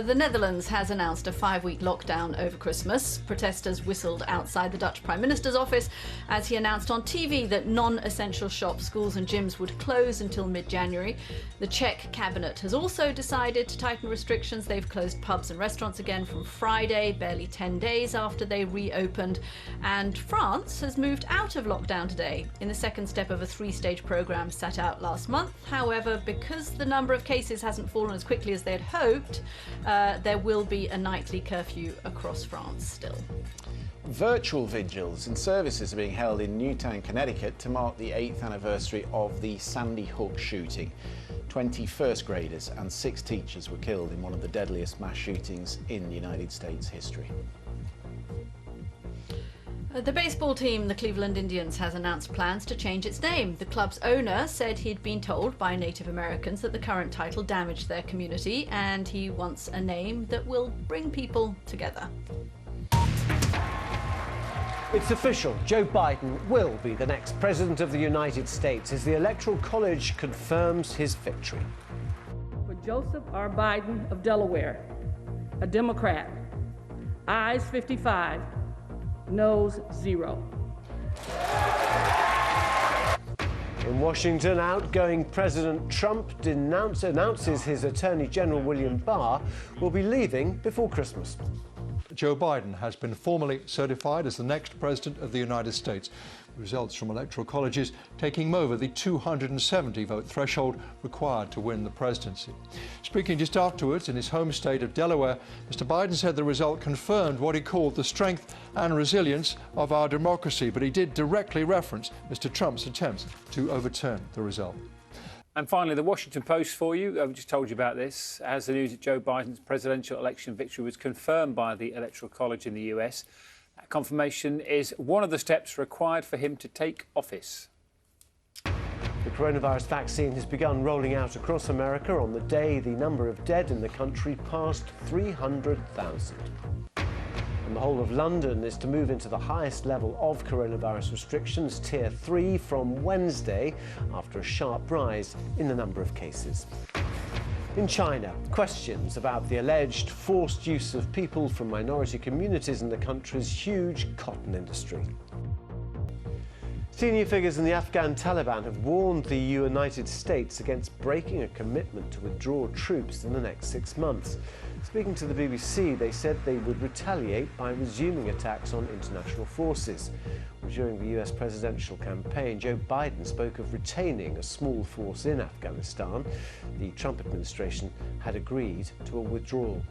The Netherlands has announced a 5-week lockdown over Christmas. Protesters whistled outside the Dutch Prime Minister's office as he announced on TV that non-essential shops, schools and gyms would close until mid-January. The Czech cabinet has also decided to tighten restrictions. They've closed pubs and restaurants again from Friday, barely 10 days after they reopened. And France has moved out of lockdown today in the second step of a 3-stage programme set out last month. However, because the number of cases hasn't fallen as quickly as they had hoped, there will be a nightly curfew across France still. Virtual vigils and services are being held in Newtown, Connecticut to mark the 8th anniversary of the Sandy Hook shooting. 20 first graders and 6 teachers were killed in one of the deadliest mass shootings in United States history. The baseball team, the Cleveland Indians, has announced plans to change its name. The club's owner said he'd been told by Native Americans that the current title damaged their community, and he wants a name that will bring people together. It's official. Joe Biden will be the next president of the United States as the Electoral College confirms his victory. For Joseph R. Biden of Delaware, a Democrat, ayes 55, noes 0. In Washington, outgoing President Trump announces his Attorney General William Barr will be leaving before Christmas. Joe Biden has been formally certified as the next president of the United States. Results from electoral colleges taking him over the 270-vote threshold required to win the presidency. Speaking just afterwards in his home state of Delaware, Mr. Biden said the result confirmed what he called the strength and resilience of our democracy, but he did directly reference Mr. Trump's attempts to overturn the result. And finally, the Washington Post for you. I've just told you about this. As the news that Joe Biden's presidential election victory was confirmed by the Electoral College in the US, that confirmation is one of the steps required for him to take office. The coronavirus vaccine has begun rolling out across America on the day the number of dead in the country passed 300,000. And the whole of London is to move into the highest level of coronavirus restrictions, Tier 3, from Wednesday, after a sharp rise in the number of cases. In China, questions about the alleged forced use of people from minority communities in the country's huge cotton industry. Senior figures in the Afghan Taliban have warned the United States against breaking a commitment to withdraw troops in the next 6 months. Speaking to the BBC, they said they would retaliate by resuming attacks on international forces. During the US presidential campaign, Joe Biden spoke of retaining a small force in Afghanistan. The Trump administration had agreed to a withdrawal.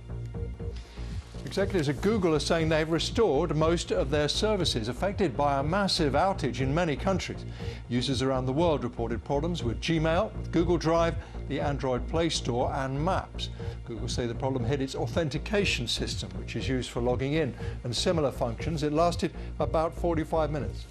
Executives at Google are saying they've restored most of their services affected by a massive outage in many countries. Users around the world reported problems with Gmail, Google Drive, the Android Play Store and Maps. Google say the problem hit its authentication system, which is used for logging in, and similar functions. It lasted about 45 minutes.